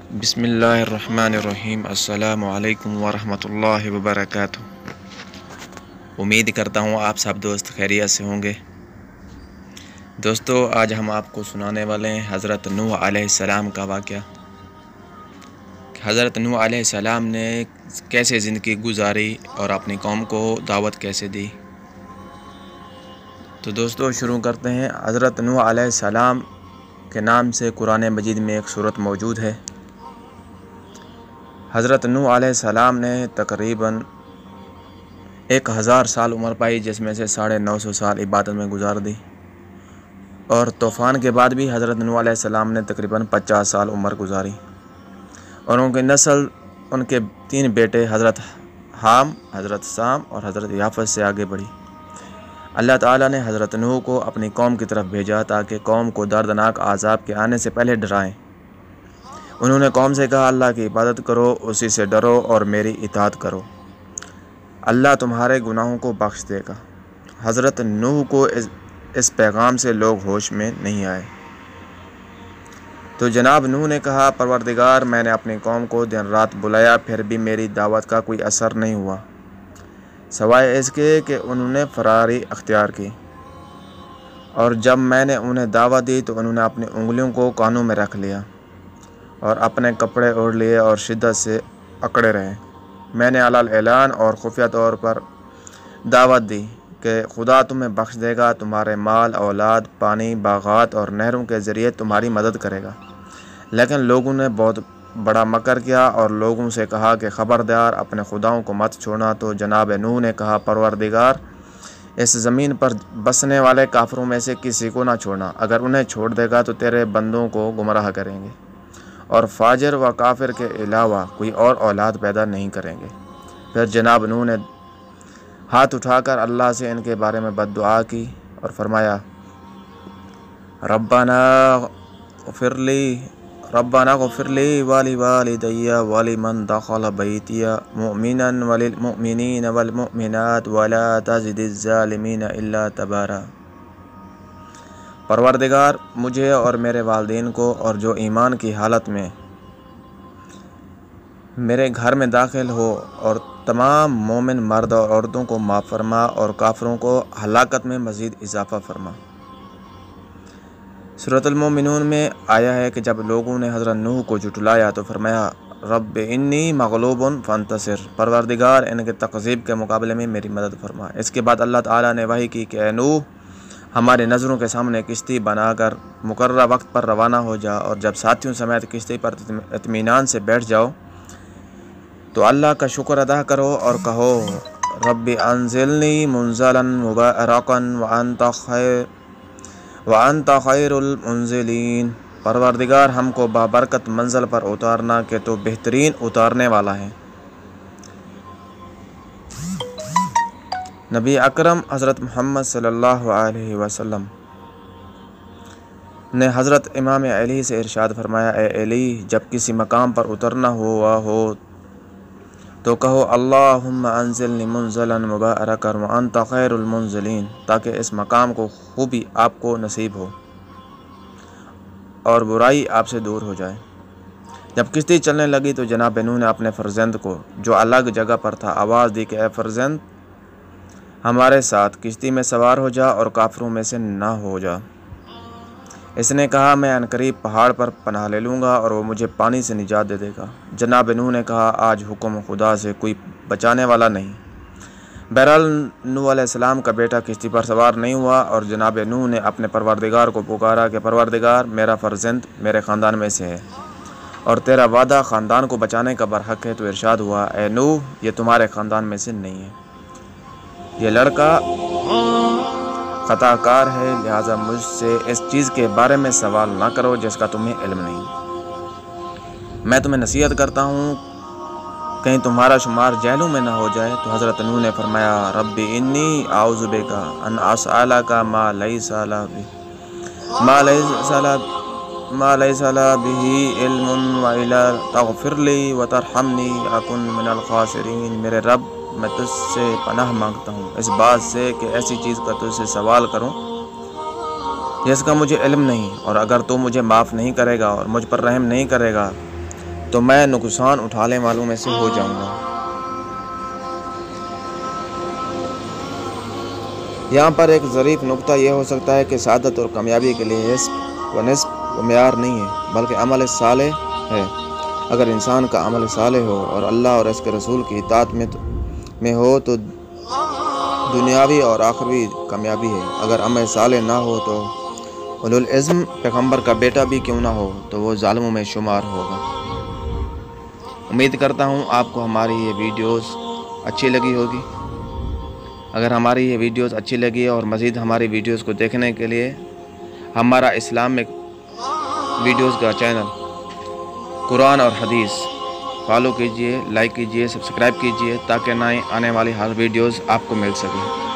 بسم اللہ الرحمن الرحیم۔ السلام علیکم ورحمۃ اللہ وبرکاتہ۔ امید کرتا ہوں آپ سب دوست خیریت سے ہوں گے۔ دوستو، آج ہم آپ کو سنانے والے ہیں حضرت نوح علیہ السلام کا واقعہ۔ حضرت نوح علیہ السلام نے کیسے زندگی گزاری اور اپنی قوم کو دعوت کیسے دی۔ تو دوستو شروع کرتے ہیں۔ حضرت نوح علیہ السلام کے نام سے قرآن مجید میں ایک سورت موجود ہے۔ حضرت نوح علیہ السلام نے تقریباً 1000 سال عمر پائی، جس میں سے 950 سال عبادت میں گزار دی، اور طوفان کے بعد بھی حضرت نوح علیہ السلام نے تقریباً 50 سال عمر گزاری، اور ان کی نسل ان کے 3 بیٹے حضرت حام، حضرت سام اور حضرت یافت سے آگے بڑھی۔ اللہ تعالیٰ نے حضرت نوح کو اپنی قوم کی طرف بھیجا تاکہ قوم کو دردناک عذاب کے آنے سے پہلے ڈرائیں۔ انہوں نے قوم سے کہا، اللہ کی عبادت کرو، اسی سے ڈرو اور میری اطاعت کرو، اللہ تمہارے گناہوں کو بخش دے گا۔ حضرت نوح کو اس پیغام سے لوگ ہوش میں نہیں آئے، تو جناب نوح نے کہا، پروردگار، میں نے اپنی قوم کو دن رات بلایا، پھر بھی میری دعوت کا کوئی اثر نہیں ہوا، سوائے اس کے کہ انہوں نے فراری اختیار کی، اور جب میں نے انہیں دعوت دی تو انہوں نے اپنی انگلیوں کو کانوں میں رکھ لیا اور اپنے کپڑے اوڑھ لیے اور شدت سے اکڑے رہے۔ میں نے علل اعلان اور خفیہ طور پر دعوت دی کہ خدا تمہیں بخش دے گا، تمہارے مال، اولاد، پانی، باغات اور نہروں کے ذریعے تمہاری مدد کرے گا، لیکن لوگوں نے بہت بڑا مکر کیا اور لوگوں سے کہا کہ خبردار، اپنے خداؤں کو مت چھوڑنا۔ تو جناب نوح نے کہا، پروردگار، اس زمین پر بسنے والے کافروں میں سے کسی کو نہ چھوڑنا، اگر انہیں چھوڑ دے گا تو تیرے بندوں کو گمراہ کریں گے اور فاجر و کافر کے علاوہ کوئی اور اولاد پیدا نہیں کریں گے۔ پھر جناب نوح نے ہاتھ اٹھا کر اللہ سے ان کے بارے میں بد دعا کی اور فرمایا، ربنا اغفر لی ولوالدی ولمن دخل بیتی مؤمنا وللمؤمنین والمؤمنات ولا تزد الظالمین الا تبارا۔ پروردگار، مجھے اور میرے والدین کو اور جو ایمان کی حالت میں میرے گھر میں داخل ہو اور تمام مومن مرد اور عورتوں کو معاف فرما اور کافروں کو ہلاکت میں مزید اضافہ فرما۔ سورۃ المومنون میں آیا ہے کہ جب لوگوں نے حضرت نوح کو جھٹلایا تو فرمایا، رب انی مغلوب فانتصر، پروردگار ان کے تکذیب کے مقابلے میں میری مدد فرما۔ اس کے بعد اللہ تعالیٰ نے وحی کی کہ اے نوح، ہماری نظروں کے سامنے کشتی بنا کر مقررہ وقت پر روانہ ہو جا، اور جب ساتھیوں سمیت کشتی پر اطمینان سے بیٹھ جاؤ تو اللہ کا شکر ادا کرو اور کہو، رب انزلنی منزلا مبارکا وانت خیر المنزلین، پروردگار ہم کو بابرکت منزل پر اتارنا کہ تو بہترین اتارنے والا ہے۔ نبی اکرم حضرت محمد صلی اللہ علیہ وسلم نے حضرت امام علی سے ارشاد فرمایا، اے علی، جب کسی مقام پر اترنا ہوا ہو تو کہو، اللہم انزلنی منزلا مبارکا وانت خیر المنزلین، تاکہ اس مقام کو خوبی آپ کو نصیب ہو اور برائی آپ سے دور ہو جائے۔ جب کشتی چلنے لگی تو جناب نوح نے اپنے فرزند کو، جو الگ جگہ پر تھا، آواز دی کہ اے فرزند، ہمارے ساتھ کشتی میں سوار ہو جا اور کافروں میں سے نہ ہو جا۔ اس نے کہا، میں عنقریب پہاڑ پر پناہ لے لوں گا اور وہ مجھے پانی سے نجات دے دے گا۔ جناب نوح نے کہا، آج حکم خدا سے کوئی بچانے والا نہیں۔ بہرحال نوح علیہ السلام کا بیٹا کشتی پر سوار نہیں ہوا، اور جناب نوح نے اپنے پروردگار کو پکارا کہ پروردگار، میرا فرزند میرے خاندان میں سے ہے اور تیرا وعدہ خاندان کو بچانے کا برحق ہے۔ تو ارشاد ہوا، اے نوح، یہ تمہارے خاندان میں سے نہیں ہے، یہ لڑکا خطا کار ہے، لہٰذا مجھ سے اس چیز کے بارے میں سوال نہ کرو جس کا تمہیں علم نہیں۔ میں تمہیں نصیحت کرتا ہوں، کہیں تمہارا شمار جہلوں میں نہ ہو جائے۔ تو حضرت نوح نے فرمایا، رب انی اعوذ بک ان اسألک ما لیس لی بہ علم والا تغفر لی وترحمنی اکن من الخاسرین۔ میرے رب، میں تجھ سے پناہ مانگتا ہوں اس بات سے کہ ایسی چیز کا تجھ سے سوال کروں جس کا مجھے علم نہیں، اور اگر تو مجھے معاف نہیں کرے گا اور مجھ پر رحم نہیں کرے گا تو میں نقصان اٹھانے والوں میں سے ہو جاؤں گا۔ یہاں پر ایک ظریف نقطہ یہ ہو سکتا ہے کہ سعادت اور کامیابی کے لیے حسب و نسب و معیار نہیں ہے، بلکہ عمل صالح ہے۔ اگر انسان کا عمل صالح ہو اور اللہ اور اس کے رسول کی اطاعت میں ہو تو دنیاوی اور آخروی کامیابی ہے۔ اگر عمل صالح نہ ہو تو اولوالعزم پیغمبر کا بیٹا بھی کیوں نہ ہو تو وہ ظالموں میں شمار ہوگا۔ امید کرتا ہوں آپ کو ہماری یہ ویڈیوز اچھی لگی ہوگی۔ اگر ہماری یہ ویڈیوز اچھی لگی اور مزید ہماری ویڈیوز کو دیکھنے کے لیے ہمارا اسلامک ویڈیوز کا چینل قرآن اور حدیث فالو کیجئے، لائک کیجئے، سبسکرائب کیجئے تاکہ نئے آنے والی ہر ویڈیوز آپ کو مل سکے۔